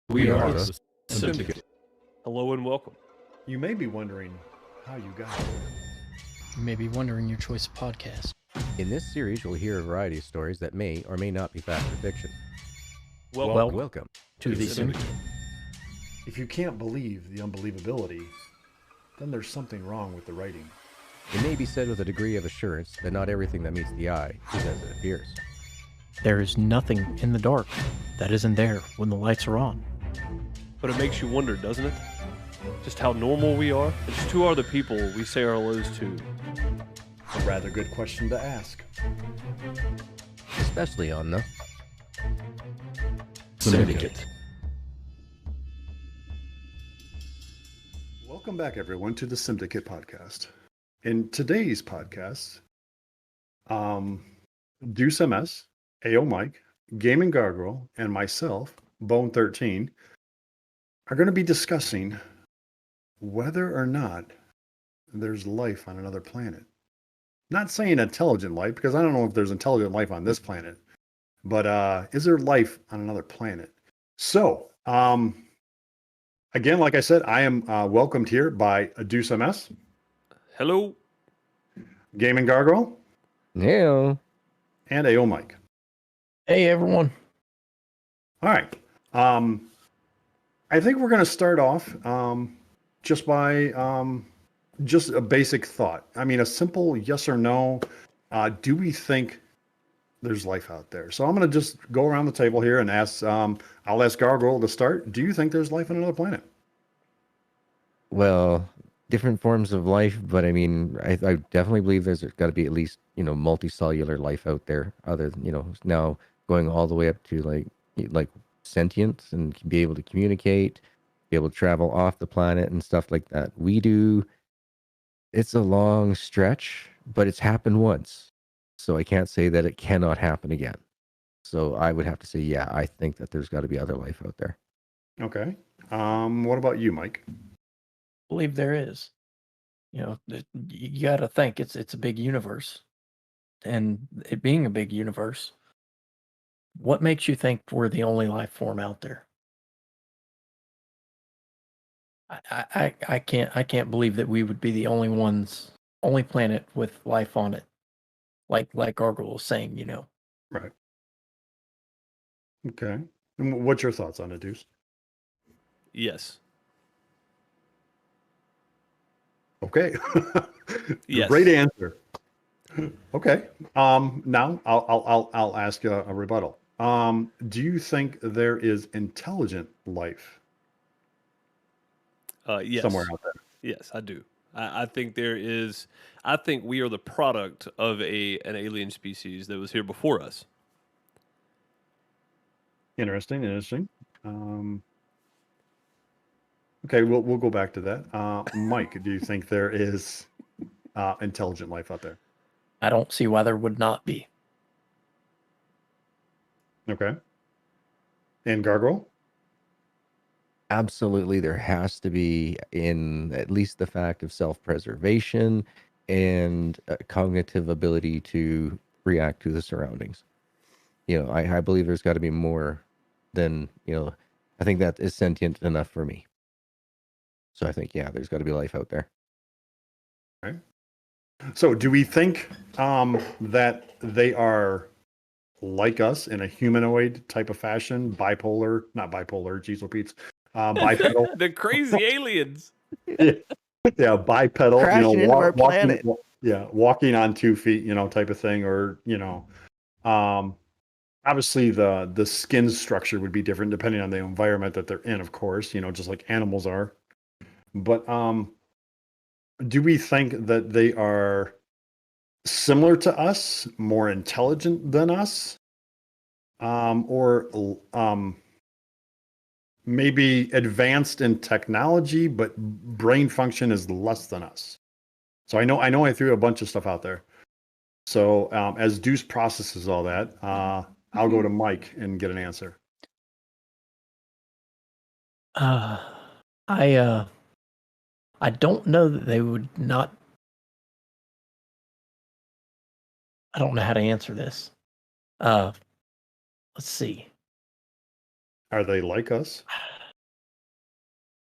We are the Simdicate. Hello and welcome. You may be wondering how you got here. You may be wondering your choice of podcast. In this series, you'll hear a variety of stories that may or may not be fact or fiction. Welcome to the Simdicate. If you can't believe the unbelievability, then there's something wrong with the writing. It may be said with a degree of assurance that not everything that meets the eye is as it appears. There is nothing in the dark that isn't there when the lights are on. But it makes you wonder, doesn't it? Just how normal we are? And just who are the people we say our hellos to? A rather good question to ask. Especially on the Simdicate. Welcome back, everyone, to the Simdicate podcast. In today's podcast, DeuceMS, AO Mike, GaminGargoyle, and myself, Bone13, are going to be discussing whether or not there's life on another planet. Not saying intelligent life, because I don't know if there's intelligent life on this planet, but is there life on another planet? So, again, like I said, I am welcomed here by DeuceMS, Hello. GaminGargoyle, yeah. and AO Mike. Hey, everyone. All right. I think we're going to start off just by just a basic thought. I mean, a simple yes or no. Do we think there's life out there? So I'm going to just go around the table here and ask. I'll ask Gargoyle to start. Do you think there's life on another planet? Well, different forms of life, but I mean, I definitely believe there's got to be at least, multicellular life out there, other than, now going all the way up to like sentience and be able to communicate, be able to travel off the planet and stuff like that. It's a long stretch, but it's happened once. So I can't say that it cannot happen again. So I would have to say, yeah, I think that there's got to be other life out there. Okay. What about you, Mike? I believe there is. You got to think it's a big universe. And it being a big universe, what makes you think we're the only life form out there? I can't believe that we would be the only planet with life on it. Like Gargoyle was saying, Right. Okay. And what's your thoughts on it, Deuce? Yes. Okay. Yes. Great answer. Okay. Now I'll ask a rebuttal. Do you think there is intelligent life Yes. somewhere out there? Yes, I do. I think there is. I think we are the product of an alien species that was here before us. Interesting. Okay, we'll go back to that. Mike, do you think there is intelligent life out there? I don't see why there would not be. Okay. And Gargoyle? Absolutely, there has to be, in at least the fact of self-preservation and cognitive ability to react to the surroundings. I believe there's got to be more than, I think that is sentient enough for me. So I think, yeah, there's got to be life out there. Okay. So do we think that they are like us in a humanoid type of fashion? Not bipolar, geez, Pete's. Bipedal. The crazy aliens. Yeah, bipedal. Crashing into our planet. Walking on 2 feet, type of thing, or obviously the skin structure would be different depending on the environment that they're in, of course, just like animals are. But do we think that they are similar to us, more intelligent than us, or maybe advanced in technology, but brain function is less than us? So I know I threw a bunch of stuff out there. So as Deuce processes all that, I'll go to Mike and get an answer. I don't know that they would not. I don't know how to answer this. Let's see. Are they like us?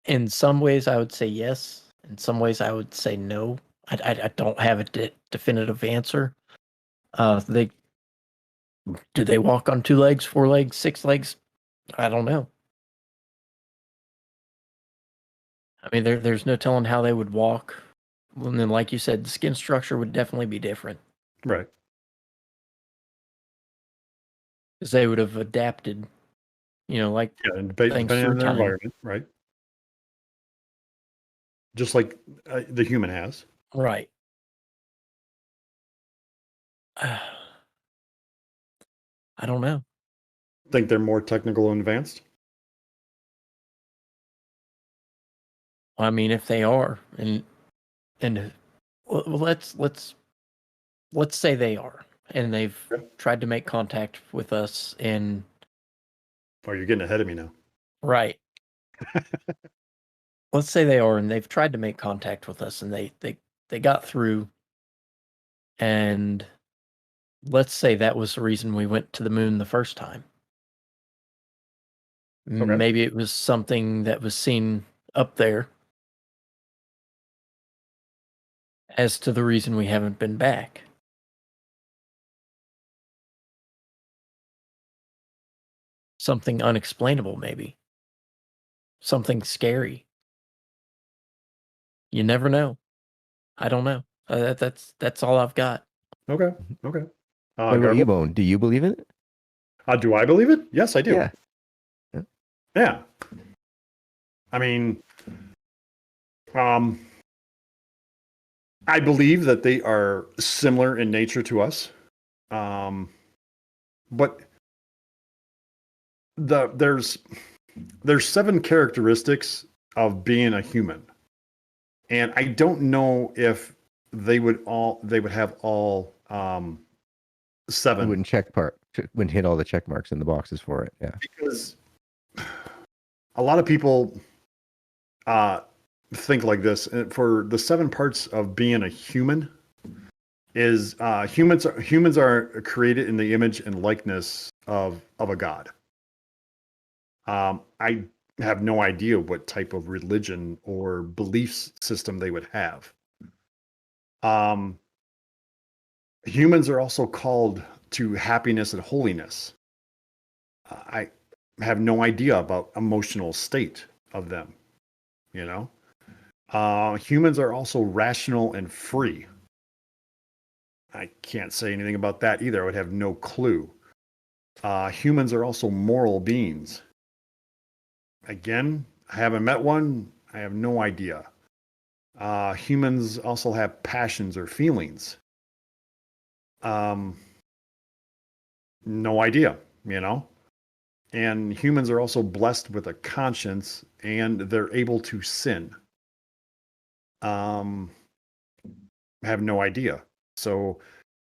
In some ways, I would say yes. In some ways, I would say no. I don't have a definitive answer. Do they walk on 2 legs, 4 legs, 6 legs? I don't know. I mean, there's no telling how they would walk. And then, like you said, the skin structure would definitely be different Right. because they would have adapted. Like Yeah, and things depending through on their time. environment, right? Just like the human has. Right. I don't know. Think they're more technical and advanced? I mean, if they are, and well, let's say they are, and they've Okay. tried to make contact with us in Oh, you're getting ahead of me now. right. Let's say they are, and they've tried to make contact with us, and they got through, and let's say that was the reason we went to the moon the first time. Okay. Maybe it was something that was seen up there as to the reason we haven't been back. Something unexplainable, maybe. Something scary. You never know. I don't know. That's all I've got. Okay. Okay. What about Garble? you, Bone? Do you believe in it? Do I believe it? Yes, I do. Yeah. Yeah. I mean, I believe that they are similar in nature to us. But there's 7 characteristics of being a human. And I don't know if they would have all 7. Wouldn't hit all the check marks in the boxes for it. Yeah. Because a lot of people think like this. For the 7 parts of being a human is humans are created in the image and likeness of a god. I have no idea what type of religion or belief system they would have. Humans are also called to happiness and holiness. I have no idea about emotional state of them. Humans are also rational and free. I can't say anything about that either. I would have no clue. Humans are also moral beings. Again, I haven't met one. I have no idea. Humans also have passions or feelings. No idea, And humans are also blessed with a conscience, and they're able to sin. Have no idea. So,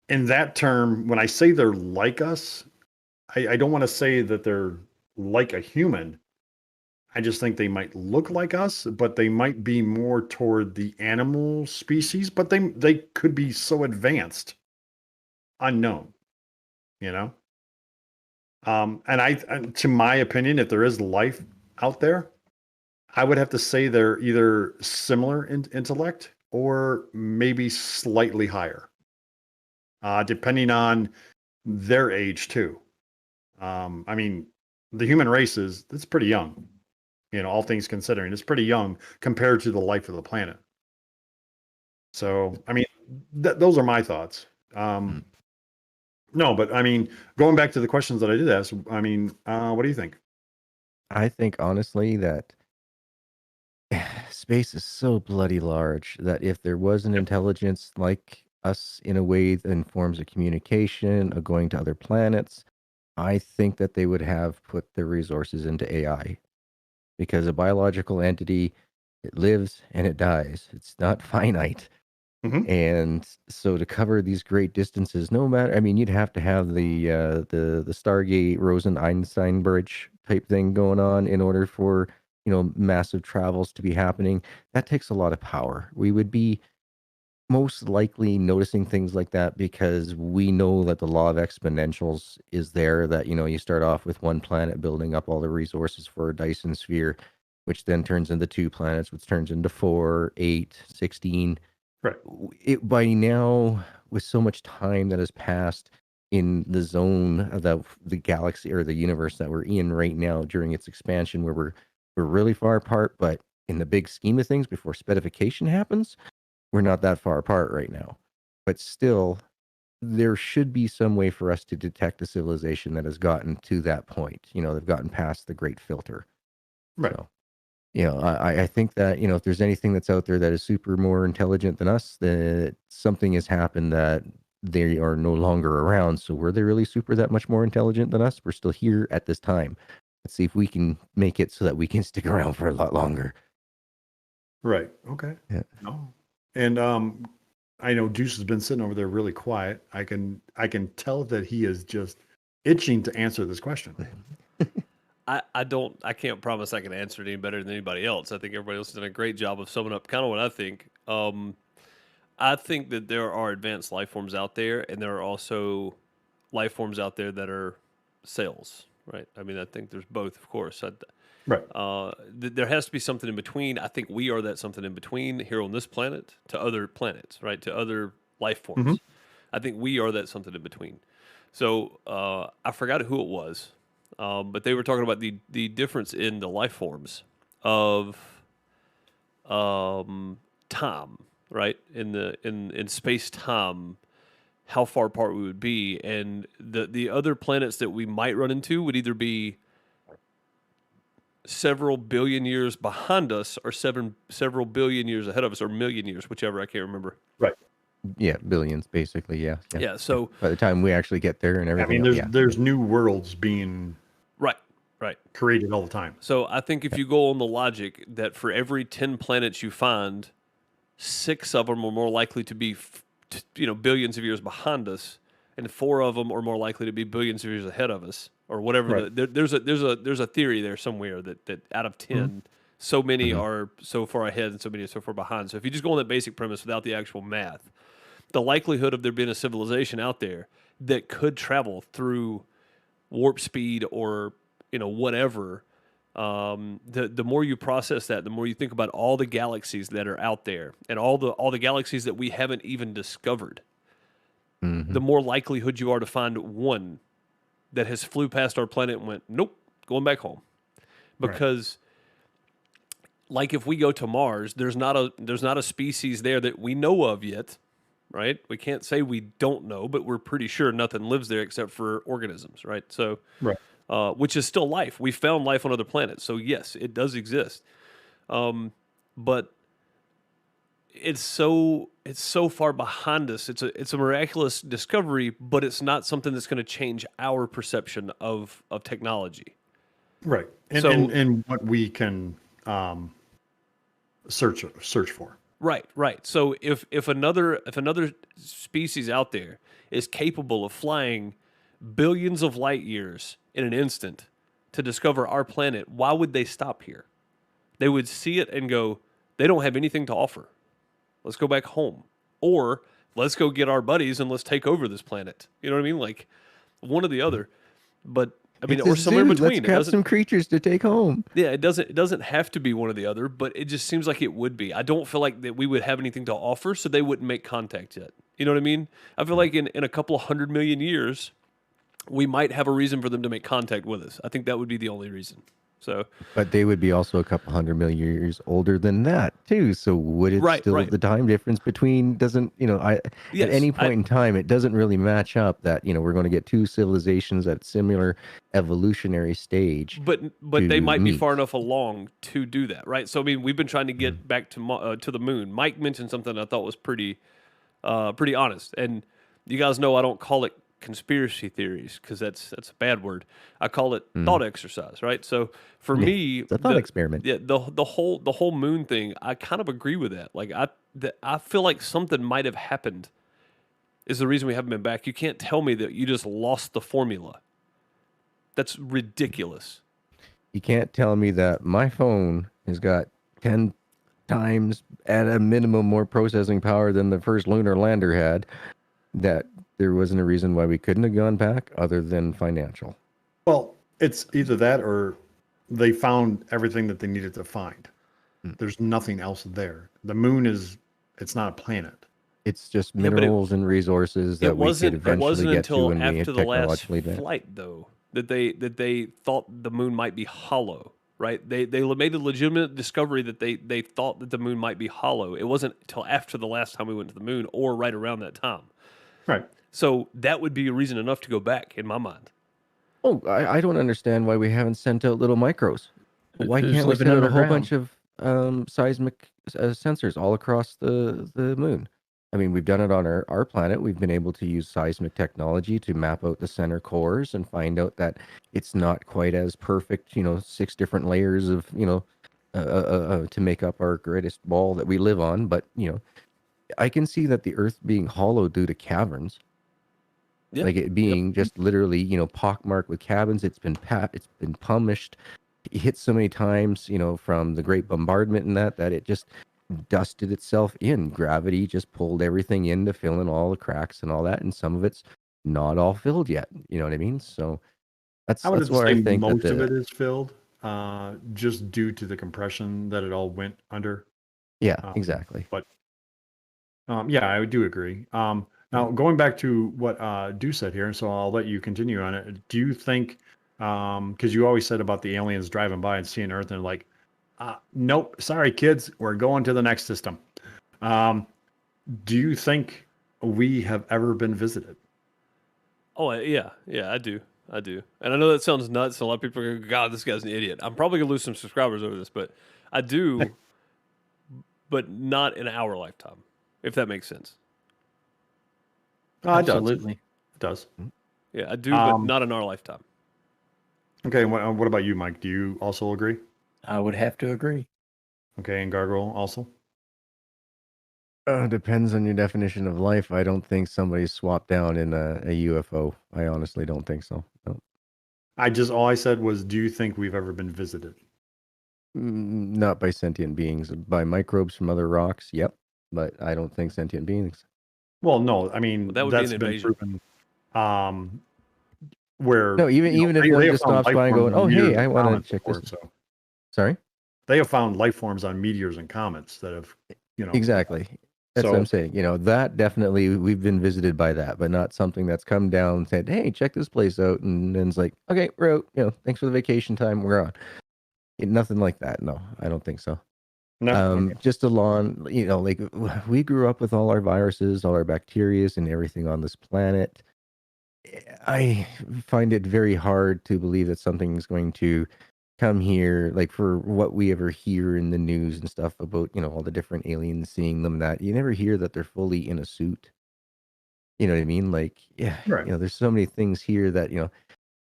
in that term, when I say they're like us, I don't want to say that they're like a human. I just think they might look like us, but they might be more toward the animal species, but they could be so advanced, unknown, And to my opinion, if there is life out there, I would have to say they're either similar in intellect or maybe slightly higher, depending on their age too. I mean, the human race it's pretty young. All things considering, it's pretty young compared to the life of the planet. So, I mean, those are my thoughts. No, but I mean, going back to the questions that I did ask, I mean, what do you think? I think honestly that space is so bloody large that if there was an intelligence like us in a way that informs of communication, of going to other planets, I think that they would have put their resources into AI. Because a biological entity, it lives and it dies. It's not finite. Mhm. And so to cover these great distances, no matter, I mean, you'd have to have the Stargate Rosen-Einstein bridge type thing going on in order for, massive travels to be happening. That takes a lot of power. We would be most likely noticing things like that because we know that the law of exponentials is there, that, you start off with one planet building up all the resources for a Dyson sphere. which then turns into 2 planets, which turns into 4, 8, 16. Right. By now, with so much time that has passed in the zone of the galaxy or the universe that we're in right now during its expansion, where we're really far apart, but in the big scheme of things, before spedification happens, we're not that far apart right now. But still, there should be some way for us to detect a civilization that has gotten to that point. They've gotten past the great filter. Right. So, I think that, if there's anything that's out there that is super more intelligent than us, that something has happened that they are no longer around. So were they really super that much more intelligent than us? We're still here at this time. Let's see if we can make it so that we can stick around for a lot longer. Right. Okay. Yeah. No. And I know Deuce has been sitting over there really quiet. I can tell that he is just itching to answer this question. I can't promise I can answer it any better than anybody else. I think everybody else has done a great job of summing up kind of what I think. I think that there are advanced life forms out there, and there are also life forms out there that are cells, right? I mean, I think there's both, of course. Right. There has to be something in between. I think we are that something in between here on this planet to other planets, right? To other life forms. I think we are that something in between. So I forgot who it was, but they were talking about the difference in the life forms of time, right? In space time, how far apart we would be, and the other planets that we might run into would either be several billion years behind us or several billion years ahead of us, or million years, whichever, I can't remember. Right. Yeah, billions, basically. Yeah. Yeah. So by the time we actually get there and I everything, mean, there's new worlds being right. created all the time. So I think if you go on the logic that for every 10 planets you find, 6 of them are more likely to be, billions of years behind us, and 4 of them are more likely to be billions of years ahead of us, or whatever. Right. There's a theory there somewhere that out of 10, so many are so far ahead and so many are so far behind. So if you just go on that basic premise without the actual math, the likelihood of there being a civilization out there that could travel through warp speed or whatever, the more you process that, the more you think about all the galaxies that are out there and all the galaxies that we haven't even discovered, the more likelihood you are to find one that has flew past our planet and went, nope, going back home. Because like if we go to Mars, there's not a species there that we know of yet, right? We can't say we don't know, but we're pretty sure nothing lives there except for organisms, right? So, which is still life. We found life on other planets, so yes, it does exist. But it's so far behind us. It's a miraculous discovery, but it's not something that's going to change our perception of technology. Right. And So- and what we can search for. Right. So if another species out there is capable of flying billions of light years in an instant to discover our planet, why would they stop here? They would see it and go, they don't have anything to offer. Let's go back home. Or let's go get our buddies and let's take over this planet. You know what I mean? Like one or the other. But I mean, It's a or somewhere in zoo. between. Let's It grab doesn't- some creatures to take home. Yeah, it doesn't have to be one or the other, but it just seems like it would be. I don't feel like that we would have anything to offer, so they wouldn't make contact yet. You know what I mean? I feel like in a couple of 100 million years, we might have a reason for them to make contact with us. I think that would be the only reason. So, But they would be also a couple 100 million years older than that too. So would it Right, still right. the time difference between doesn't at Yes, any point in time it doesn't really match up that we're going to get two civilizations at similar evolutionary stage. but they to might be meet. far enough along to do that, right? So I mean, we've been trying to get back to the moon. Mike mentioned something I thought was pretty honest, and you guys know I don't call it conspiracy theories because that's a bad word. I call it thought exercise, right? So for me, It's a thought experiment. Yeah, the whole moon thing, I kind of agree with that. Like I feel like something might have happened. Is the reason we haven't been back. You can't tell me that you just lost the formula. That's ridiculous. You can't tell me that my phone has got 10 times at a minimum more processing power than the first lunar lander had, that there wasn't a reason why we couldn't have gone back other than financial. Well, it's either that or they found everything that they needed to find. Hmm. There's nothing else there. The moon it's not a planet. It's just Yeah, but minerals and resources that we could it eventually wasn't get to until when we after the last technologically advance. flight though that they thought the moon might be hollow. Right? They made a legitimate discovery that they thought that the moon might be hollow. It wasn't until after the last time we went to the moon, or right around that time. Right. So that would be a reason enough to go back in my mind. Oh, I don't understand why we haven't sent out little micros. Why Who's can't we living send out a whole underground? bunch of seismic sensors all across the moon? I mean, we've done it on our planet. We've been able to use seismic technology to map out the center cores and find out that it's not quite as perfect, 6 different layers of, to make up our greatest ball that we live on. But, I can see that the Earth being hollow due to caverns. Yeah. Like it being just literally, pockmarked with cabins. It's been punished, hit so many times, from the Great Bombardment and that it just dusted itself in. Gravity just pulled everything in to fill in all the cracks and all that, and some of it's not all filled yet. You know what I mean? So I would have that's to where say I think that most of it is filled, just due to the compression that it all went under. yeah, exactly. But yeah, I do agree. Now going back to what Deuce said here, and so I'll let you continue on it. Do you think, because you always said about the aliens driving by and seeing Earth and like, nope, sorry kids, we're going to the next system. Do you think we have ever been visited? Oh yeah, I do, and I know that sounds nuts. And a lot of people are going, "God, this guy's an idiot." I'm probably gonna lose some subscribers over this, but I do, but not in our lifetime, if that makes sense. It does. Absolutely. It does. Yeah, I do, but not in our lifetime. Okay, and what about you, Mike? Do you also agree? I would have to agree. Okay, and Gargoyle also? Depends on your definition of life. I don't think somebody's swapped down in a UFO. I honestly don't think so. No. All I said was, do you think we've ever been visited? Not by sentient beings, by microbes from other rocks. Yep, but I don't think sentient beings. Well, no, I mean, Well, that would be that's an been invasion. proven. Where No, even if one just stops by and going, "Oh, hey, I want to check this." So Sorry. they have found life forms on meteors and comets that have, Exactly. That's what I'm saying. That definitely we've been visited by that, but not something that's come down and said, "Hey, check this place out," and then it's like, "Okay, we're out. Thanks for the vacation time. We're on." Nothing like that. No, I don't think so. No. Okay. Just along, like we grew up with all our viruses, all our bacterias, and everything on this planet. I find it very hard to believe that something's going to come here, like for what we ever hear in the news and stuff about, all the different aliens, seeing them, that you never hear that they're fully in a suit. You know what I mean? Like, yeah, Right. there's so many things here that,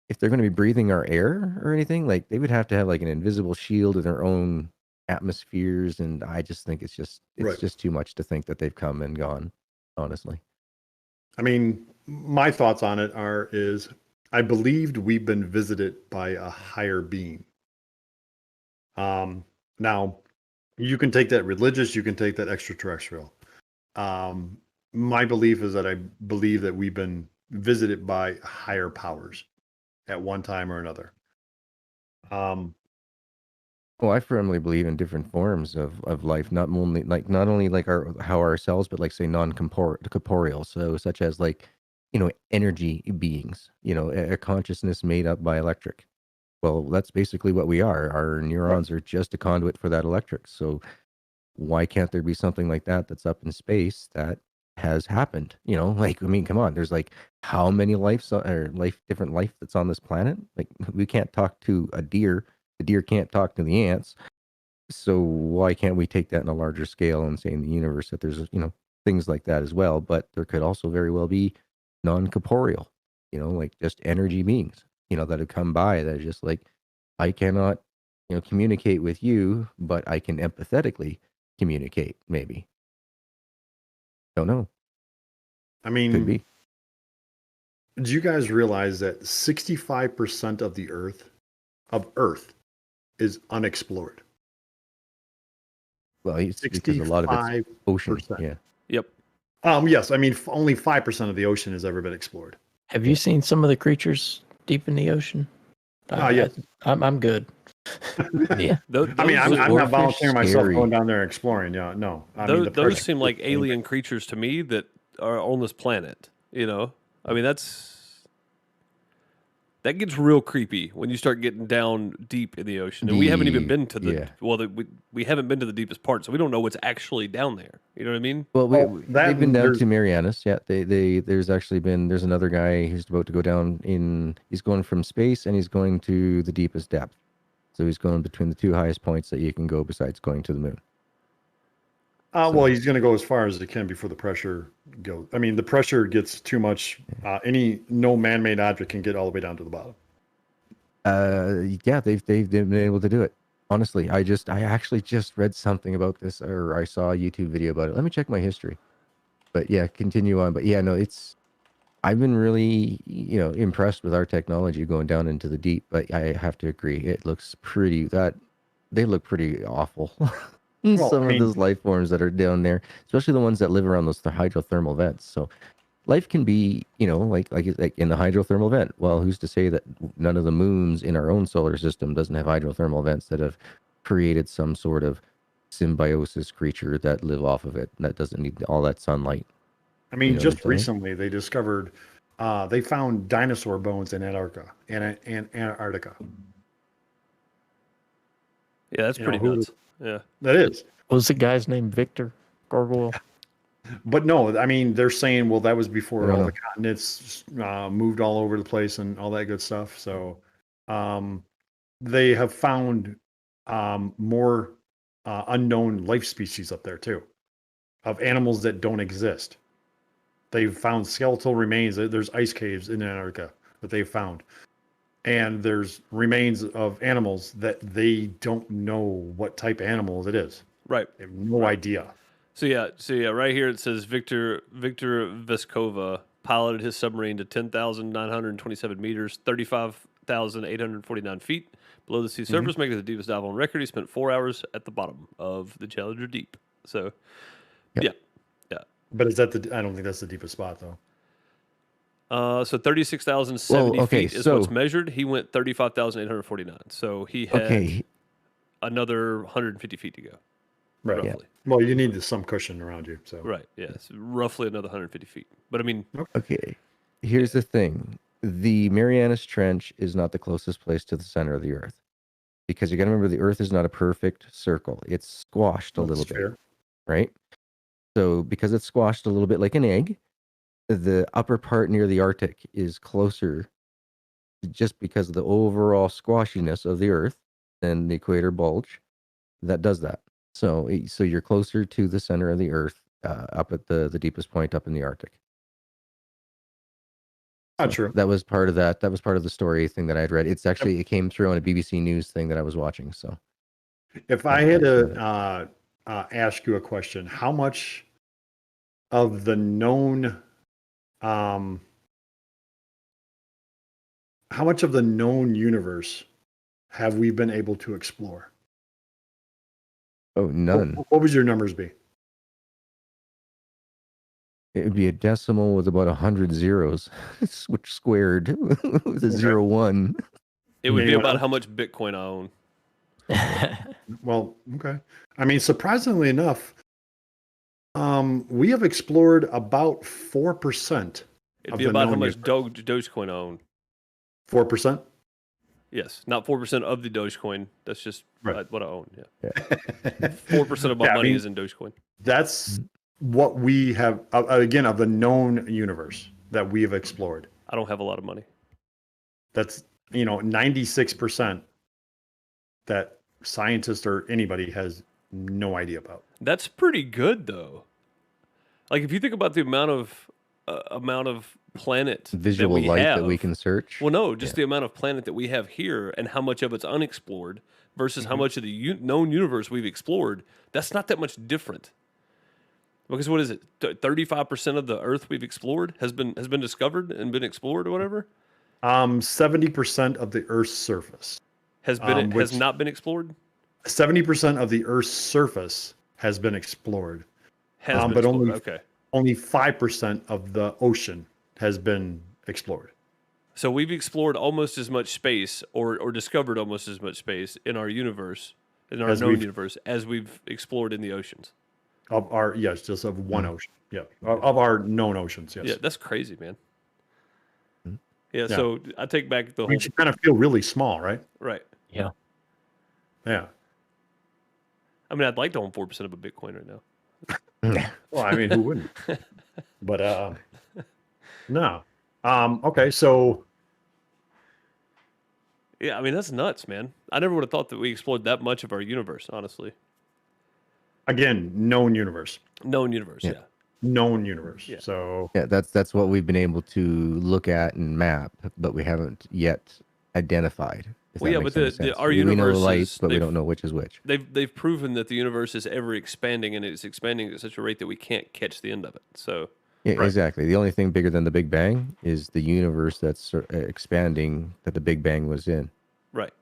if they're going to be breathing our air or anything, like they would have to have like an invisible shield in their own atmospheres. And I just think it's Right. just too much to think that they've come and gone, honestly. I mean, my thoughts on it is I believed we've been visited by a higher being. Now you can take that religious, you can take that extraterrestrial. My belief is that I believe that we've been visited by higher powers at one time or another. Well, I firmly believe in different forms of life, not only like how our cells, but like say non-corporeal, so such as like, energy beings, a consciousness made up by electric. Well, that's basically what we are. Our neurons are just a conduit for that electric. So why can't there be something like that that's up in space that has happened? Like, I mean, come on, there's like how many different life that's on this planet? Like, we can't talk to a deer. The deer can't talk to the ants. So why can't we take that in a larger scale and say in the universe that there's, things like that as well? But there could also very well be non-corporeal, like just energy beings, that have come by that are just like, I cannot, communicate with you, but I can empathetically communicate, maybe. Don't know. I mean, Could be. do you guys realize that 65% of the Earth is unexplored? Well, it's because a lot of it's ocean. 65%. Yeah. Yep. Yes, I mean only 5% of the ocean has ever been explored. Have you seen some of the creatures deep in the ocean? Yes. I'm good. Yeah. I mean, I'm not Swordfish volunteering myself scary. going down there and exploring. Yeah, no. I mean, the those pressure seem like is alien creatures to me that are on this planet. You know, I mean that gets real creepy when you start getting down deep in the ocean, and we haven't even been to the we haven't been to the deepest part, so we don't know what's actually down there. You know what I mean? Well, that they've been and down there's- to Marianas. Yeah, there's another guy who's about to go down in. He's going from space and he's going to the deepest depth. So he's going between the two highest points that you can go besides going to the moon. Well, he's going to go as far as he can before the pressure goes. I mean, the pressure gets too much. No man-made object can get all the way down to the bottom. Yeah, they've been able to do it. Honestly, I actually just read something about this, or I saw a YouTube video about it. Let me check my history. But yeah, continue on. But yeah, no, I've been really, impressed with our technology going down into the deep. But I have to agree, it looks they look pretty awful. Well, Some of those life forms that are down there, especially the ones that live around those hydrothermal vents. So life can be, like in the hydrothermal vent. Well, who's to say that none of the moons in our own solar system doesn't have hydrothermal vents that have created some sort of symbiosis creature that live off of it that doesn't need all that sunlight? I mean, You know just what I'm saying? recently they discovered, they found dinosaur bones in Antarctica. Yeah, that's You pretty know, nuts. Yeah. That is. Was the guy's name Victor Gargoyle? But no, I mean, they're saying, well, that was I before don't all know. the continents moved all over the place and all that good stuff. So they have found more unknown life species up there too, of animals that don't exist. They've found skeletal remains. There's ice caves in Antarctica that they've found. And there's remains of animals that they don't know what type of animal it is. Right. They have no idea. So yeah, right here it says Victor Veskova piloted his submarine to 10,927 meters, 35,849 feet below the sea surface, making it the deepest dive on record. He spent 4 hours at the bottom of the Challenger Deep. So, Yep. yeah. But is that I don't think that's the deepest spot though. So 36,070 okay, feet is so- what's measured. He went 35,849. So he had Okay, another 150 feet to go. Right. Roughly. Well, you need some cushion around you. So Right. Yes. Roughly another 150 feet. But I mean, okay. Here's the thing: the Marianas Trench is not the closest place to the center of the Earth, because you got to remember the Earth is not a perfect circle; it's squashed a That's little bit, fair. right? So because it's squashed a little bit like an egg, the upper part near the Arctic is closer, just because of the overall squashiness of the Earth than the equator bulge. That does that. So you're closer to the center of the Earth, up at the deepest point up in the Arctic. Not true. That was part of that. That was part of the story thing that I had read. It's actually it came through on a BBC News thing that I was watching. So If I had to ask you a question, how much of the known universe have we been able to explore? oh, none. What would your numbers be? It would be a decimal with about 100 zeros, which squared with a 0-1. it would be Anyone about else? how much Bitcoin I own. Well, okay. I mean, surprisingly enough, we have explored about 4%. It'd Of be the about how known much universe. Dogecoin I own. 4%? Yes, not 4% of the Dogecoin. That's just Right. what I own. Yeah, 4% of my Yeah, I money mean, is in Dogecoin. That's what we have, again, of the known universe that we have explored. I don't have a lot of money. That's, 96% that scientists or anybody has no idea about. That's pretty good though. Like if you think about the amount of planet Visual that we light have, that we can search. Well, no, just the amount of planet that we have here and how much of it's unexplored versus how much of the known universe we've explored. That's not that much different. Because what is it? 35% of the Earth we've explored has been discovered and been explored or whatever. 70% of the Earth's surface. Has which- not been explored. 70% of the Earth's surface has been explored. Has been but explored. Okay. only 5% of the ocean has been explored. So we've explored almost as much space, or discovered almost as much space in our universe, in our known universe, as we've explored in the oceans. Of our just of one ocean. Yeah, of our known oceans. Yes. Yeah, that's crazy, man. Mhm. Yeah, so I take back the whole. We should kind of feel really small, right? Right. Yeah. Yeah. I mean, I'd like to own 4% of a Bitcoin right now. Well, I mean, who wouldn't? But no. Okay, so Yeah, I mean, that's nuts, man. I never would have thought that we explored that much of our universe, honestly. again, known universe. Known universe, Yeah. yeah. Known universe. Yeah. So Yeah, that's what we've been able to look at and map, but we haven't yet identified. If Well, that yeah, makes but any sense. our we know universe light, is, but we don't know which is which. They've proven that the universe is ever expanding, and it's expanding at such a rate that we can't catch the end of it. So Yeah, Right. exactly. The only thing bigger than the Big Bang is the universe that's expanding that the Big Bang was in. right.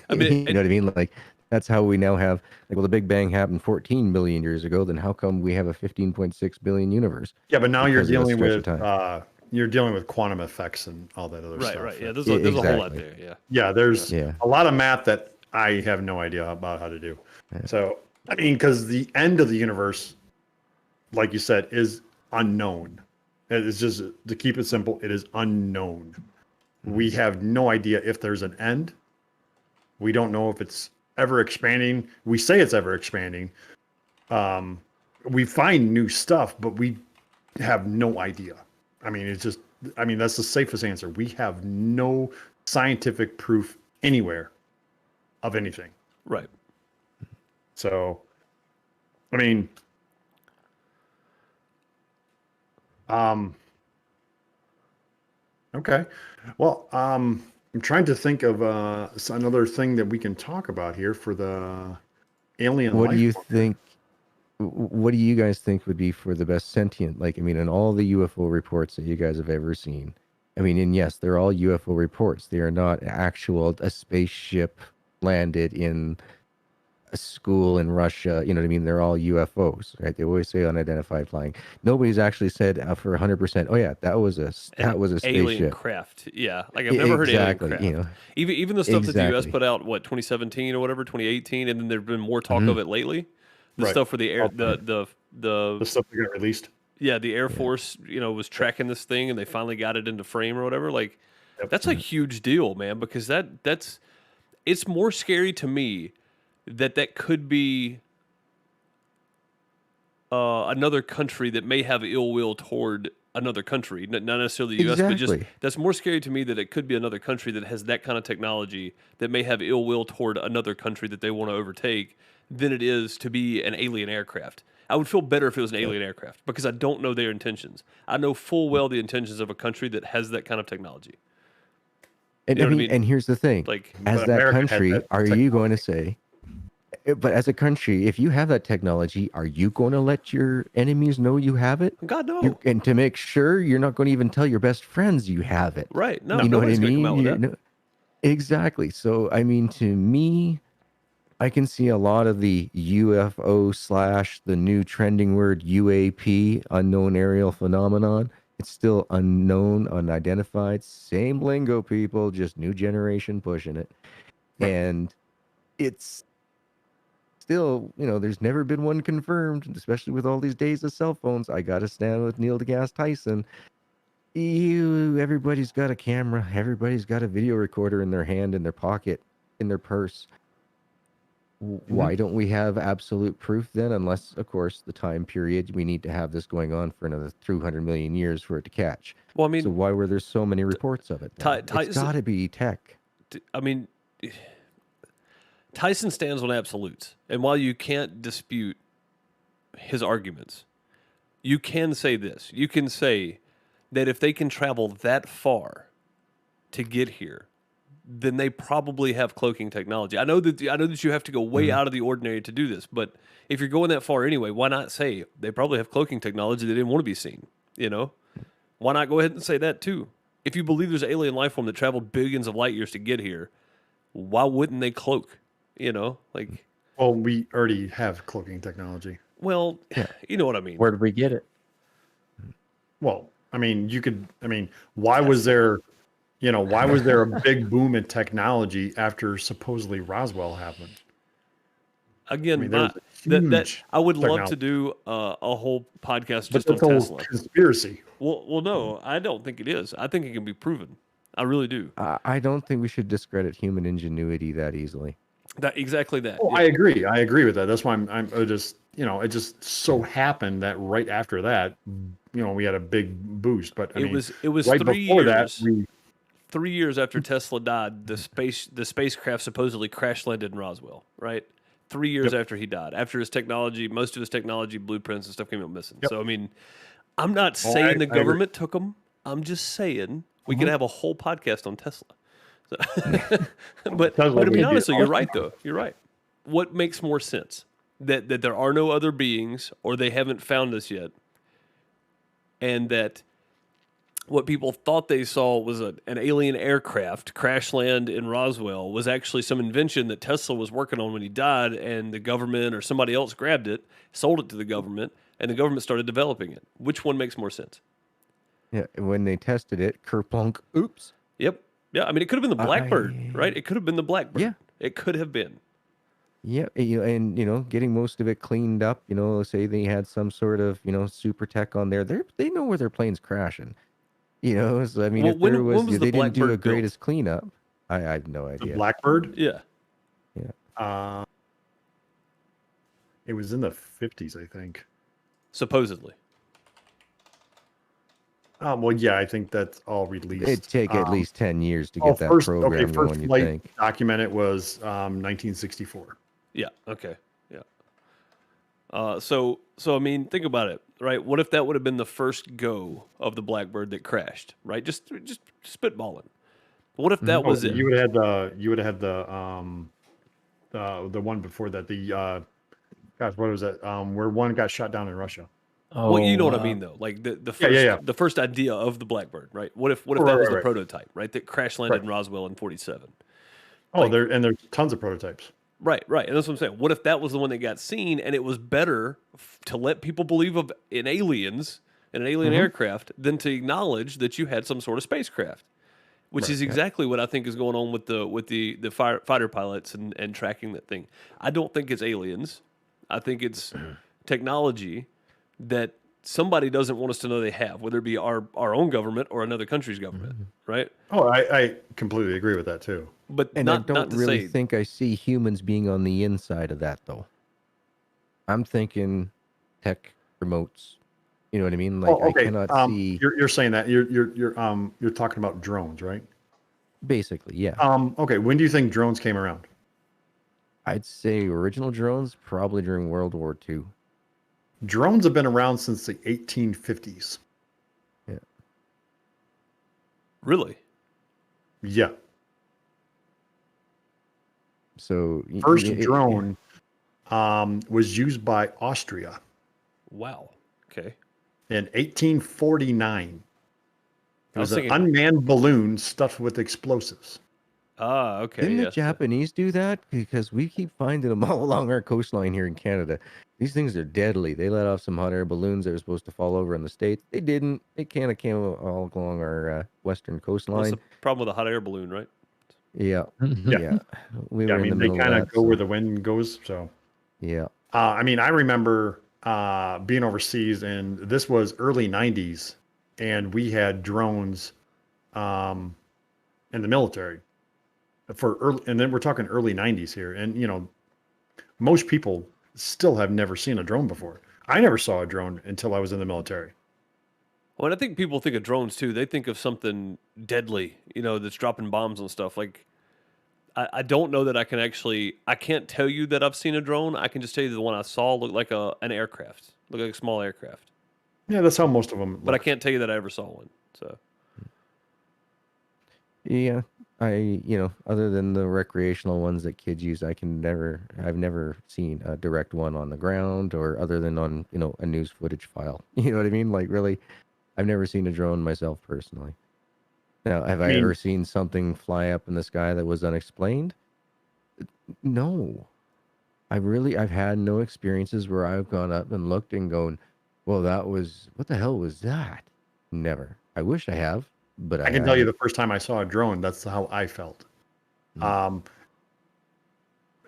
I mean, you know what I mean? Like that's how we now have. Like, well, the Big Bang happened 14 billion years ago. Then how come we have a 15.6 billion universe? yeah, but now you're Because of a dealing stretch of with you're dealing with quantum effects and all that other right, stuff. right. Yeah, there's a whole lot Exactly. there. Yeah. Yeah, there's Yeah. a lot of math that I have no idea about how to do. Yeah. So, I mean, because the end of the universe, like you said, is unknown. It's just to keep it simple, it is unknown. We have no idea if there's an end. We don't know if it's ever expanding. We say it's ever expanding. We find new stuff, but we have no idea. I mean, that's the safest answer. We have no scientific proof anywhere of anything. Right. So, I mean, okay. Well, I'm trying to think of another thing that we can talk about here for the alien What do life you form. think? What do you guys think would be for the best sentient? Like, I mean, in all the UFO reports that you guys have ever seen, I mean, and yes, they're all UFO reports. They are not a spaceship landed in a school in Russia. You know what I mean? They're all UFOs, right? They always say unidentified flying. Nobody's actually said for 100%. Oh yeah, that was a Alien spaceship. craft. Yeah. Like I've never heard Exactly, alien craft. you know. Even the stuff that the US Exactly. put out, what, 2017 or whatever, 2018, and then there's been more talk of it lately. The Right. stuff for the air, Okay. the The stuff that got released. yeah, the Air Force, was tracking this thing, and they finally got it into frame or whatever. Like, Yep. that's a huge deal, man, because it's more scary to me that could be another country that may have ill will toward another country, not necessarily the U.S., but just Exactly. that's more scary to me that it could be another country that has that kind of technology that may have ill will toward another country that they want to overtake than it is to be an alien aircraft. I would feel better if it was an alien aircraft because I don't know their intentions. I know full well the intentions of a country that has that kind of technology. And You know I what I mean, mean? and here's the thing: Like, as But that America had country, that are you going to say? But as a country, if you have that technology, are you going to let your enemies know you have it? God, no. And to make sure, you're not going to even tell your best friends you have it. Right. No, You know what I nobody's going to mean? come out with You that. know- exactly. So, I mean, to me, I can see a lot of the UFO / the new trending word UAP, unknown aerial phenomenon. It's still unknown, unidentified. Same lingo, people, just new generation pushing it. Right. And it's still, there's never been one confirmed, especially with all these days of cell phones. I got to stand with Neil deGrasse Tyson. Everybody's got a camera. Everybody's got a video recorder in their hand, in their pocket, in their purse. Why don't we have absolute proof then? Unless, of course, the time period, we need to have this going on for another 200 million years for it to catch. Well, I mean, So why were there so many reports of it? then? Tyson- It's got to be tech. I mean, Tyson stands on absolutes. And while you can't dispute his arguments, you can say this. You can say that if they can travel that far to get here, then they probably have cloaking technology. I know that you have to go way out of the ordinary to do this, but if you're going that far anyway, why not say they probably have cloaking technology that didn't want to be seen? Why not go ahead and say that too? If you believe there's an alien life form that traveled billions of light years to get here, why wouldn't they cloak? Like, Well, we already have cloaking technology. well, you know what I mean. Where did we get it? Well, I mean, why was there You know, why was there a big boom in technology after supposedly Roswell happened? Again, I mean, there was a that huge I would love technology, to do a whole podcast but just on that's a whole Tesla. conspiracy. Well, no, I don't think it is. I think it can be proven. I really do. I don't think we should discredit human ingenuity that easily. Exactly that. Oh, Yeah. I agree. I agree with that. That's why I'm just, you know, it just so happened that right after that, you know, we had a big boost. But I It mean, was right 3 before that, years. 3 years after Tesla died, the spacecraft supposedly crash landed in Roswell. Right. 3 years Yep. after he died, after his technology, most of his technology blueprints and stuff came up missing. Yep. So I mean, I'm not Oh, saying the I agree. government took them. I'm just saying we could have a whole podcast on Tesla. So, but Tesla to be would be honest, though, you're awesome. right. Though you're right. What makes more sense? That there are no other beings, or they haven't found us yet, and that what people thought they saw was an alien aircraft crash land in Roswell was actually some invention that Tesla was working on when he died, and the government or somebody else grabbed it, sold it to the government, and the government started developing it. Which one makes more sense? Yeah, when they tested it, kerplunk. Oops. Yep. Yeah, I mean, it could have been the Blackbird, right? It could have been the Blackbird. Yeah. It could have been. Yeah, and getting most of it cleaned up. Say they had some sort of super tech on there. They know where their plane's crashing. So I mean, Well, if there when was if the they didn't do a Blackbird built? greatest cleanup, I have no The idea. Blackbird, Yeah. it was in the 50s, I think. Supposedly. Well, yeah, I think that's all released. It'd take at least 10 years to get that program first going. You flight think? documented was 1964. Yeah. Okay. Yeah. So I mean, think about it, right? What if that would have been the first go of the Blackbird that crashed, right? Just spitballing. What if that was it? You would have had the one before that. Gosh, what was that? Where one got shot down in Russia. Oh, Well, you know what I mean, though. Like the first yeah. the first idea of the Blackbird, right? What if that was the prototype, right? That crash landed in Roswell in 47. Oh, there's tons of prototypes. Right. And that's what I'm saying. What if that was the one that got seen, and it was better to let people believe in aliens and an alien aircraft than to acknowledge that you had some sort of spacecraft, which is exactly what I think is going on with the fighter pilots and tracking that thing. I don't think it's aliens. I think it's technology that somebody doesn't want us to know they have, whether it be our own government or another country's government, right? Oh, I completely agree with that too. But And not I don't not to really say think I see humans being on the inside of that, though. I'm thinking tech remotes. You know what I mean? Like okay. I cannot see. You're saying that you're talking about drones, right? Basically, yeah. Okay. When do you think drones came around? I'd say original drones probably during World War II. Drones have been around since the 1850s. Yeah. really. Yeah. So First drone was used by Austria Wow. Okay. in 1849. It I was was an thinking- unmanned balloon stuffed with explosives. Ah, okay. Didn't the yes. Japanese do that? Because we keep finding them all along our coastline here in Canada. These things are deadly. They let off some hot air balloons that were supposed to fall over in the States. They didn't. They kind of came all along our western What's coastline. the problem with a hot air balloon, right? Yeah. Yeah. Yeah. We Yeah, were I in the mean, they middle of kind that. of go where the wind goes. So, Yeah. I mean, I remember being overseas, and this was early 90s, and we had drones in the military and then we're talking early 90s here. And, most people still have never seen a drone before. I never saw a drone until I was in the military. Well, and I think people think of drones too. They think of something deadly, that's dropping bombs and stuff. Like, I don't know that I can't tell you that I've seen a drone. I can just tell you the one I saw looked like an aircraft, looked like a small aircraft. Yeah, that's how most of them look. But I can't tell you that I ever saw one. So, Yeah. Other than the recreational ones that kids use, I've never seen a direct one on the ground or other than on, a news footage file. You know what I mean? Like, really, I've never seen a drone myself personally. Now, have I ever seen something fly up in the sky that was unexplained? No. I've had no experiences where I've gone up and looked and gone, well, what the hell was that? Never. I wish I have. but I can tell you the first time I saw a drone, that's how I felt. Mm.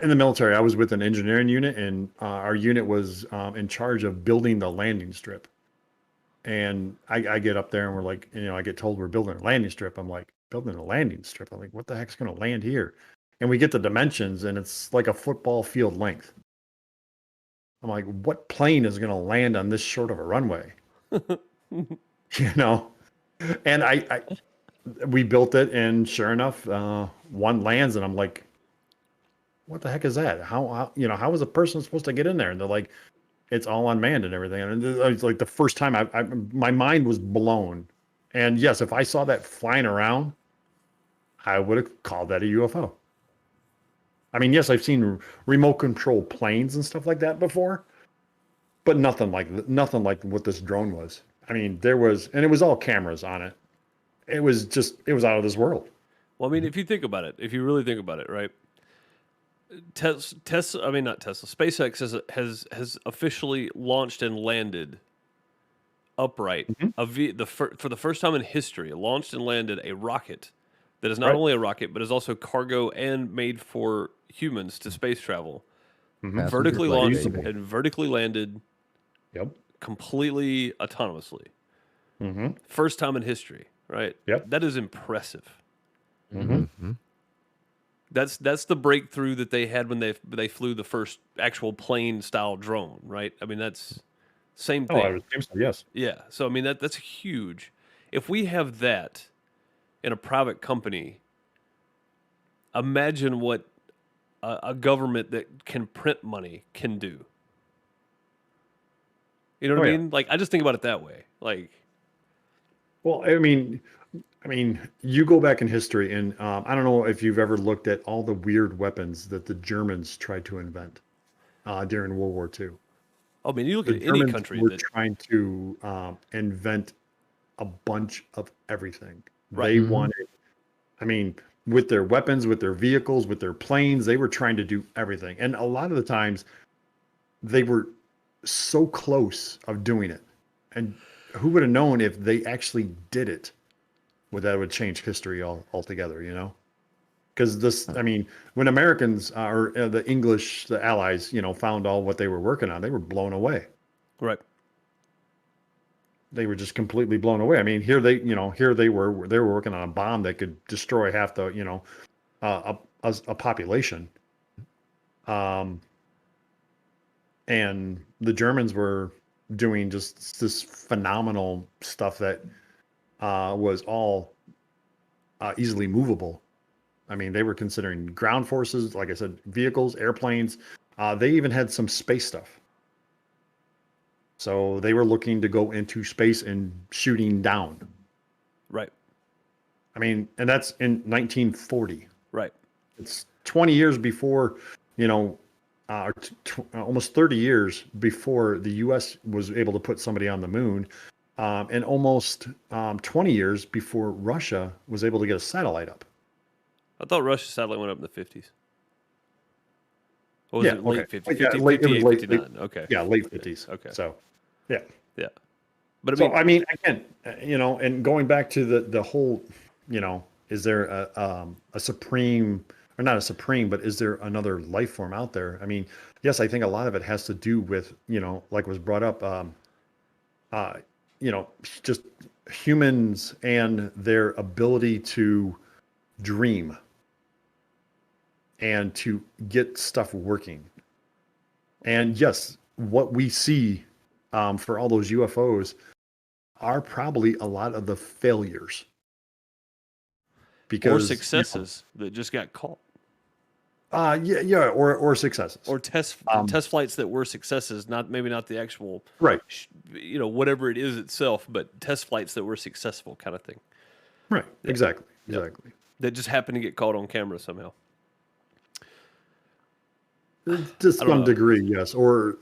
In the military, I was with an engineering unit, and our unit was in charge of building the landing strip. And I get up there and we're like, I get told we're building a landing strip. I'm like, building a landing strip? I'm like, what the heck's going to land here? And we get the dimensions, and it's like a football field length. I'm like, what plane is going to land on this short of a runway? And we built it, and sure enough, one lands, and I'm like, what the heck is that? How how is a person supposed to get in there? And they're like, it's all unmanned and everything. And it's like the first time my mind was blown. And yes, if I saw that flying around, I would have called that a UFO. I mean, yes, I've seen remote control planes and stuff like that before, but nothing like what this drone was. I mean, it was all cameras on it. It was out of this world. Well, I mean, if you think about it, if you really think about it, right? SpaceX has officially launched and landed upright for the first time in history, launched and landed a rocket that is not only a rocket but is also cargo and made for humans to space travel. Mhm. Vertically flight, launched baby. and vertically landed, Yep. completely autonomously. Mm-hmm. First time in history, right? Yep. That is impressive. Mm-hmm. That's the breakthrough that they had when they flew the first actual plane style drone, right? I mean, that's same Oh, thing. I would assume so, yes. Yeah. So I mean that's huge. If we have that in a private company, imagine what a government that can print money can do. You know what I Oh, yeah. mean? Like I just think about it that way. Like Well, I mean, you go back in history, and I don't know if you've ever looked at all the weird weapons that the Germans tried to invent during World War II. I mean, you look The at any Germans country were that trying to invent a bunch of everything. Right. They wanted, I mean, with their weapons, with their vehicles, with their planes, they were trying to do everything. And a lot of the times, they were so close of doing it. And who would have known if they actually did it? That would change history altogether, Because when Americans or the English, the Allies, found all what they were working on, they were blown away. right. They were just completely blown away. I mean, here they were working on a bomb that could destroy half the, a population. And the Germans were doing just this phenomenal stuff that was all easily movable. I mean, they were considering ground forces, like I said, vehicles, airplanes. They even had some space stuff. So they were looking to go into space and shooting down. Right. I mean, and that's in 1940. Right. It's 20 years before, almost 30 years before the U.S. was able to put somebody on the moon, and almost 20 years before Russia was able to get a satellite up. I thought Russia's satellite went up in the 50s. Or was Yeah, it late okay. 50s? Yeah, 50, late- it was 58, late- 59. Okay. Yeah, late 50s. Okay. So, yeah. Yeah. But I So, mean, again, and going back to the whole, is there a supreme, or not a supreme, but is there another life form out there? I mean, yes, I think a lot of it has to do with, like was brought up, just humans and their ability to dream and to get stuff working. And yes, what we see for all those UFOs are probably a lot of the failures. Because or successes that just got caught. Or successes. Or test flights that were successes, maybe not the actual Right. Whatever it is itself, but test flights that were successful kind of thing. Right. Yeah. Exactly. Yep. Exactly. That just happened to get caught on camera somehow. To some degree, yes. Or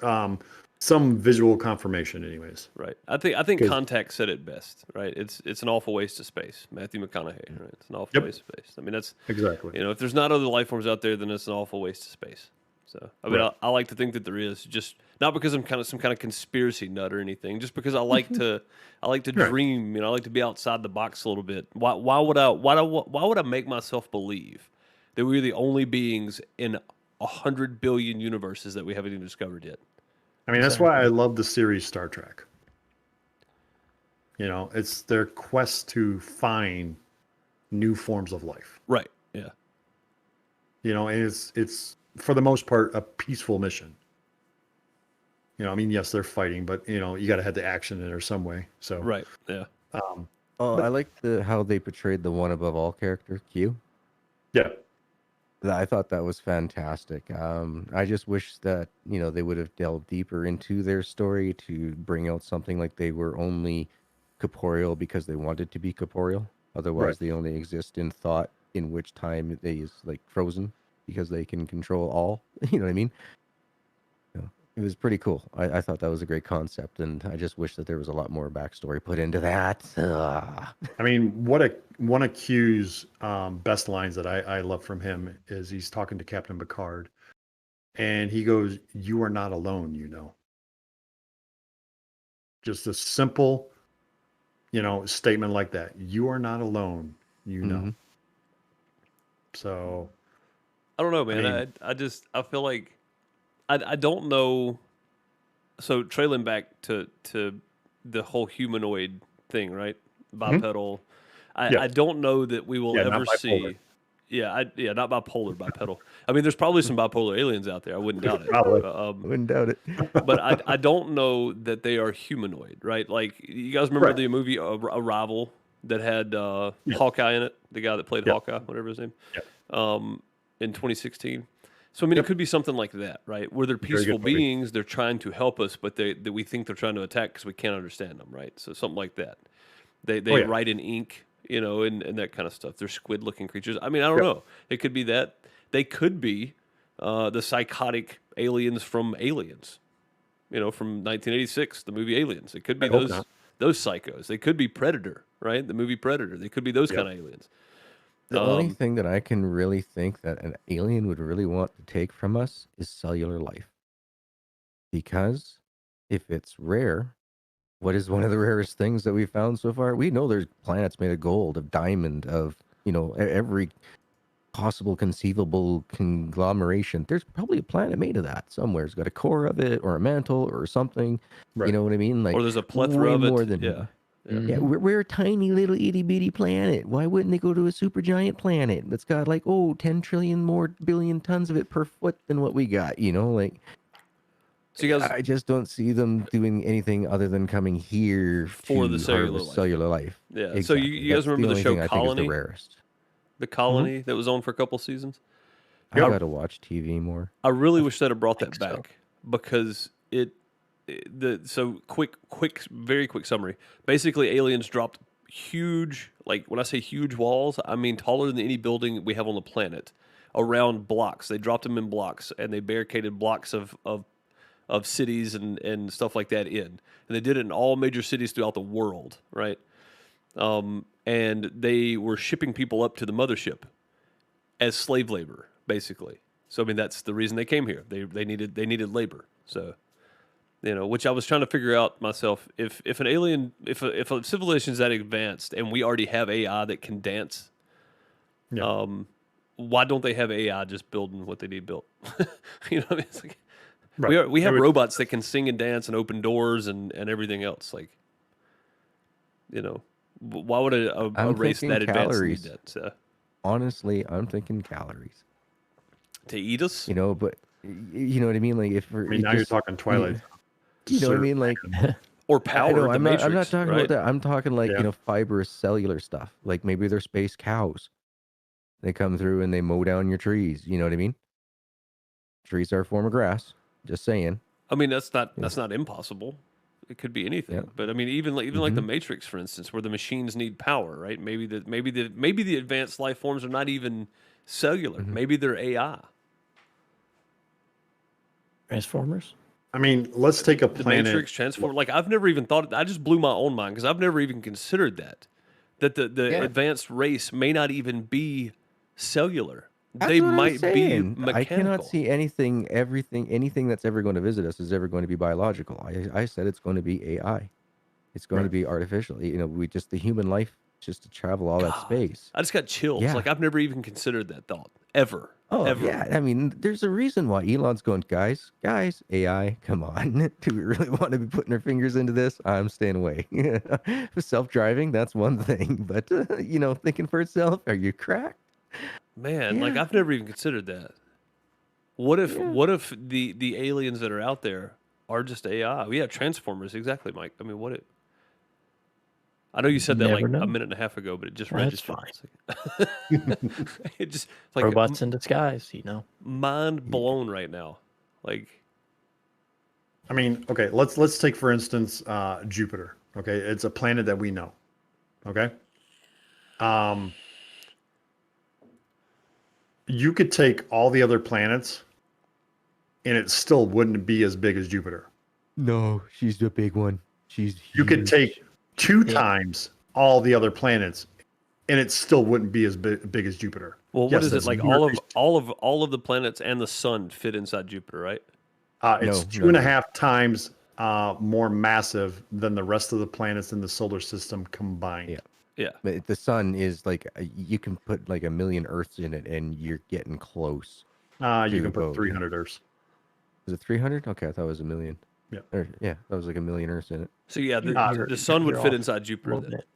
some visual confirmation, anyways. Right. I think 'Cause- Contact said it best, right? It's an awful waste of space. Matthew McConaughey, right? It's an awful waste of space. I mean, that's Exactly. if there's not other life forms out there, then it's an awful waste of space. So I mean, Right. I like to think that there is, just not because I'm kind of some kind of conspiracy nut or anything, just because I like to Right. dream. I like to be outside the box a little bit. Why would I make myself believe that we're the only beings in 100 billion universes that we haven't even discovered yet? I mean, that's why I love the series Star Trek. It's their quest to find new forms of life. Right. Yeah. And it's for the most part a peaceful mission. I mean, yes, they're fighting, but you got to have the action in there some way. So Right. Yeah. um, Oh, But- I like how they portrayed the one above all character, Q. yeah, I thought that was fantastic. I just wish that they would have delved deeper into their story to bring out something like they were only corporeal because they wanted to be corporeal. Otherwise, Right. they only exist in thought, in which time they is like frozen because they can control all. You know what I mean? It was pretty cool. I thought that was a great concept, and I just wish that there was a lot more backstory put into that. Ugh. I mean, one of Q's best lines that I love from him is he's talking to Captain Picard, and he goes, "You are not alone, Just a simple, statement like that. You are not alone, Mhm. So, I don't know, man. mean- I feel like I don't know. So trailing back to the whole humanoid thing, right? Bipedal. Yeah. I don't know that we will Yeah, not ever see. bipolar. Yeah, not bipolar, bipedal. I mean, there's probably some bipolar aliens out there. I wouldn't doubt it. Probably. Wouldn't doubt it. But I don't know that they are humanoid, right? Like, you guys remember Right. the movie Arrival that had Hawkeye in it, the guy that played Yeah. Hawkeye, whatever his name, Yeah. in 2016. So I mean, Yep. it could be something like that, right? Where they're Very good peaceful movie. beings, they're trying to help us, but that we think they're trying to attack because we can't understand them, right? So something like that. They Oh, yeah. write in ink, and that kind of stuff. They're squid-looking creatures. I mean, I don't Yep. know. It could be that. They could be the psychotic aliens from Aliens, from 1986, the movie Aliens. It could be I hope those not. those psychos. They could be Predator, right? The movie Predator. They could be those Yep. kind of aliens. The only thing that I can really think that an alien would really want to take from us is cellular life. Because if it's rare, what is one of the rarest things that we've found so far? We know there's planets made of gold, of diamond, of, every possible conceivable conglomeration. There's probably a planet made of that somewhere. It's got a core of it or a mantle or something. Right. You know what I mean? Like, Or there's a plethora way of it. more than Yeah. Yeah, we're a tiny little itty bitty planet. Why wouldn't they go to a super giant planet that's got like 10 trillion more billion tons of it per foot than what we got? Like, So you guys, I just don't see them doing anything other than coming here For to the cellular harvest life. cellular life. yeah. So Exactly. you guys That's remember the only show thing I think is Colony? the rarest. The Colony that was on for a couple seasons. I Yep. gotta watch TV more. I really wish they'd have brought that think so. back because very quick summary. Basically, aliens dropped huge, like when I say huge walls, I mean taller than any building we have on the planet, around blocks. They dropped them in blocks and they barricaded blocks of cities and stuff like that in. And they did it in all major cities throughout the world, right? And they were shipping people up to the mothership as slave labor, basically. So I mean, that's the reason they came here. They needed labor. So, which I was trying to figure out myself. If an alien, if a civilization is that advanced and we already have AI that can dance, Yeah. why don't they have AI just building what they need built? What I mean? It's like, Right. we have Every- robots that can sing and dance and open doors and everything else. Like, why would a I'm race thinking that advanced calories. need that? Honestly, I'm thinking calories. To eat us? But you know what I mean? Like, if we're I mean, now you're talking Twilight. You know what I Sir. mean? Like, Or I power? know, The I'm Matrix, not. I'm not talking right? about that. I'm talking like Yeah. fibrous cellular stuff. Like maybe they're space cows. They come through and they mow down your trees. You know what I mean? Trees are a form of grass. Just saying. I mean, that's not impossible. It could be anything. Yeah. But I mean, even like the Matrix, for instance, where the machines need power, right? Maybe the advanced life forms are not even cellular. Maybe they're AI. Transformers. I mean, let's take a The planet. Matrix transform. Like I've never even thought. I just blew my own mind because I've never even considered that the Yeah. advanced race may not even be cellular. That's They what I'm might be saying. I cannot mechanical. see anything that's ever going to visit us is ever going to be biological. I said it's going to be AI. It's going to Right. be artificial. The human life just to travel all that God, space. I just got chills. Yeah. Like I've never even considered that thought ever. Oh Ever. yeah. I mean, there's a reason why Elon's going, guys, AI, come on. Do we really want to be putting our fingers into this? I'm staying away. Self-driving, that's one thing, but thinking for itself, are you cracked? Man, like Yeah. I've never even considered that. What if Yeah. the aliens that are out there are just AI? Yeah, Transformers, exactly, Mike. I mean, what it I know you said that Never like know. a minute and a half ago, but it just That's registered. fine. It's like- it just it's like Robots in disguise, you know. mind blown right now. Like I mean, okay, let's take for instance Jupiter. Okay, it's a planet that we know. Okay, um, you could take all the other planets, and it still wouldn't be as big as Jupiter. No, she's the big one. She's You could huge. take 2 Yeah. times all the other planets, and it still wouldn't be as big as Jupiter. well, what Yes, is it? that's Like Mercury's- all of the planets and the sun fit inside Jupiter, right? It's No, two and a no. half times more massive than the rest of the planets in the solar system combined. Yeah. Yeah. But the sun is like you can put like a million Earths in it, and you're getting close. You to can put both. 300 Earths. Is it 300? Okay, I thought it was a million. Yeah. Yeah, that was like a million Earths in it. So yeah, You're- the sun would you're fit off inside a Jupiter little then. bit.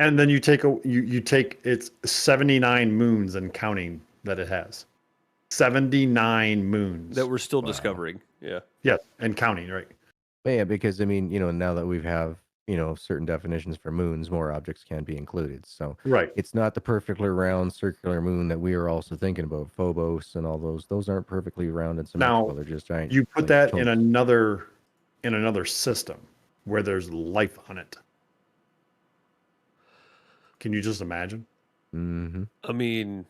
And then you take you take its 79 moons and counting that it has. 79 moons. That we're still Wow. discovering. Yeah. Yes, and counting, right? But yeah, because I mean, now that we have, certain definitions for moons, more objects can be included. So Right. it's not the perfectly round circular moon that we are also thinking about. Phobos and all those. Those aren't perfectly round and symmetrical. Now, They're just giant. You put like, that in chunks. another system where there's life on it. Can you just imagine? Mm-hmm. I mean,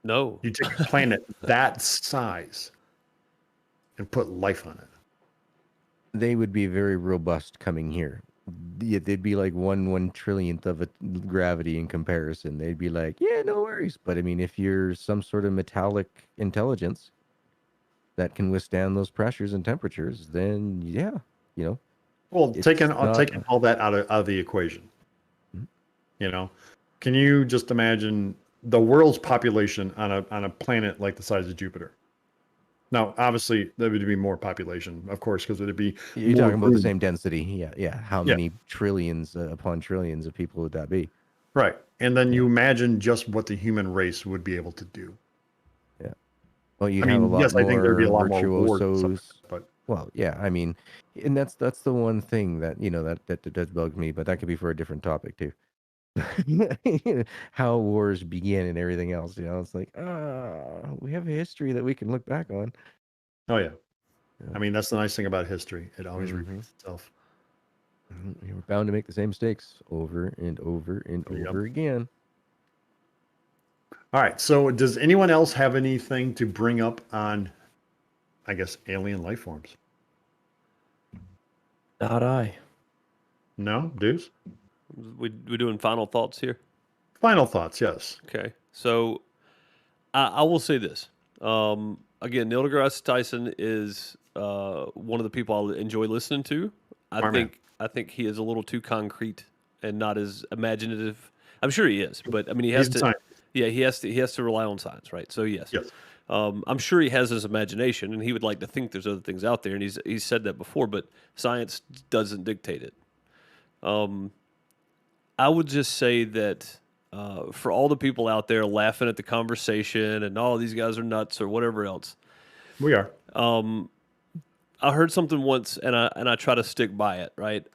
no. You take a planet that size and put life on it. They would be very robust coming here. Yeah, they'd be like one trillionth of a gravity in comparison. They'd be like, yeah, no worries. But I mean, if you're some sort of metallic intelligence that can withstand those pressures and temperatures, then yeah, Well, It's taking not- all that out of the equation. Mhm. Can you just imagine the world's population on a planet like the size of Jupiter? Now, obviously, there would be more population, of course, because it'd be you're more talking about the room. same density. Yeah. How Yeah. many trillions upon trillions of people would that be? Right. And then you imagine just what the human race would be able to do. Well, you'd I have a mean, lot yes, more I think there'd be a lot more wars and stuff like virtuosos. that, but Well, yeah, I mean, and that's the one thing that that does bug me, but that could be for a different topic too. How wars begin and everything else. It's like, we have a history that we can look back on. oh yeah. Yeah. I mean, that's the nice thing about history. It always Mhm. repeats itself. We're bound to make the same mistakes over and over and Yep. over again. All right. So, does anyone else have anything to bring up on, I guess, alien life forms? Not I. No, Deuce? We're doing final thoughts here. Final thoughts, yes. Okay. So I will say this. Again, Neil deGrasse Tyson is one of the people I enjoy listening to. Smart man. I think he is a little too concrete and not as imaginative. I'm sure he is, but I mean he He's has a to. scientist. Yeah, he has to rely on science, right? So yes. Yes. I'm sure he has his imagination, and he would like to think there's other things out there, and he's said that before, but science doesn't dictate it. I would just say that for all the people out there laughing at the conversation and all these guys are nuts or whatever else, We are. I heard something once, and I try to stick by it. Right,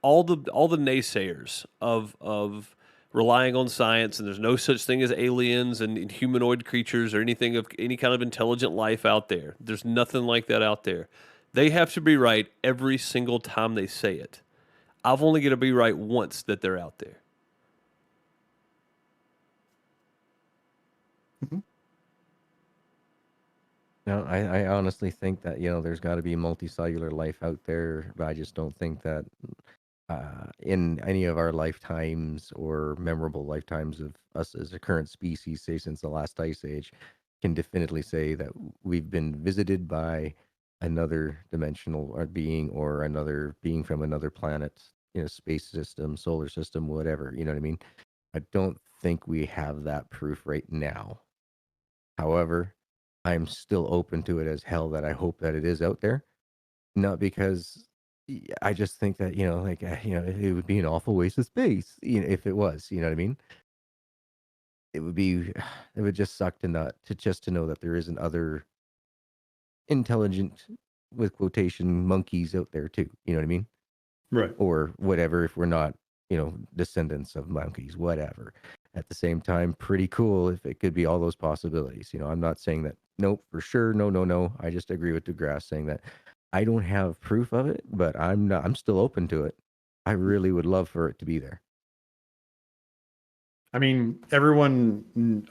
all the naysayers of relying on science and there's no such thing as aliens and humanoid creatures or anything of any kind of intelligent life out there. There's nothing like that out there. They have to be right every single time they say it. I've only got to be right once that they're out there. No, I honestly think that there's got to be multicellular life out there, but I just don't think that in any of our lifetimes or memorable lifetimes of us as a current species, say since the last ice age, can definitively say that we've been visited by another dimensional or being or another being from another planet, space system, solar system, whatever. You know what I mean? I don't think we have that proof right now. However, I'm still open to it as hell that I hope that it is out there. Not because I just think that, it would be an awful waste of space, if it was, you know what I mean? It would be, it would just suck to know that there isn't other intelligent, with quotation, monkeys out there too. You know what I mean? Right. Or whatever, if we're not, descendants of monkeys, whatever. At the same time, pretty cool if it could be all those possibilities. I'm not saying that, nope, for sure, no, no, no. I just agree with DeGrasse saying that I don't have proof of it, but I'm still open to it. I really would love for it to be there. I mean, everyone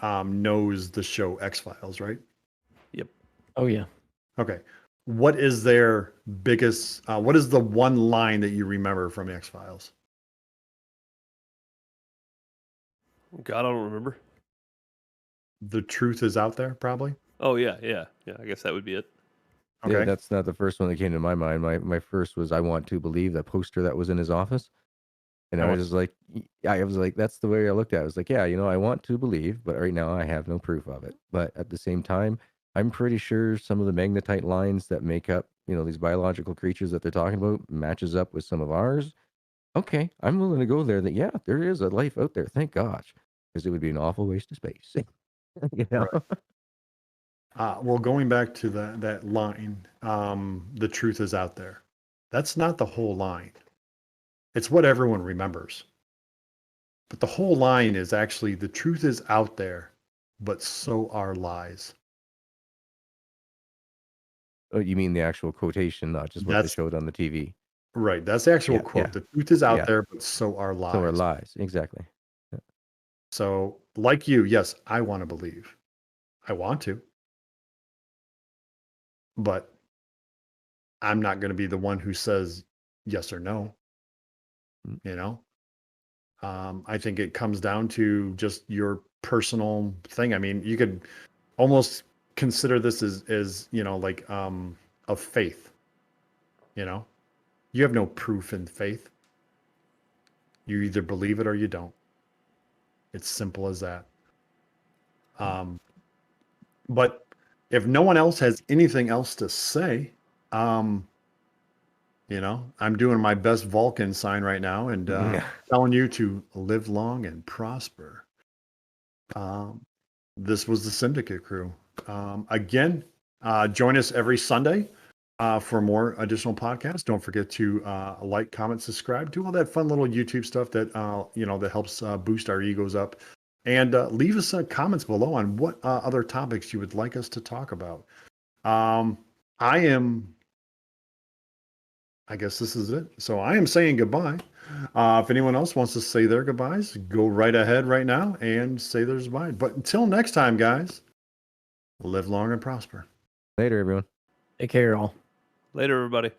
knows the show X-Files, right? Yep. Oh yeah. Okay. What is their biggest, what is the one line that you remember from X-Files? God, I don't remember. The truth is out there, probably. Oh yeah. I guess that would be it. Okay. Yeah, that's not the first one that came to my mind. My first was "I Want to Believe," that poster that was in his office, and I was just like, that's the way I looked at it. I was like, yeah, I want to believe, but right now I have no proof of it. But at the same time, I'm pretty sure some of the magnetite lines that make up, these biological creatures that they're talking about matches up with some of ours. Okay, I'm willing to go there. That yeah, there is a life out there. Thank gosh, because it would be an awful waste of space. Right. Well, going back to that line, the truth is out there. That's not the whole line. It's what everyone remembers. But the whole line is actually the truth is out there, but so are lies. Oh, you mean the actual quotation, not just what they That's showed on the TV? right. That's the actual Yeah, quote. yeah, The truth is out yeah. there, but so are lies. So are lies. Exactly. So, like you, yes, I want to believe. I want to. But I'm not going to be the one who says yes or no. I think it comes down to just your personal thing. I mean, you could almost consider this as like of faith. You have no proof in faith. You either believe it or you don't. It's simple as that. But if no one else has anything else to say, I'm doing my best Vulcan sign right now and telling you to live long and prosper. This was the Simdicate crew. Again, join us every Sunday for more additional podcasts. Don't forget to like, comment, subscribe, do all that fun little YouTube stuff that that helps boost our egos up. And leave us comments below on what other topics you would like us to talk about. I guess this is it. So I am saying goodbye. If anyone else wants to say their goodbyes, go right ahead right now and say their goodbye. But until next time, guys, live long and prosper. Later, everyone. Take care, all. Later, everybody.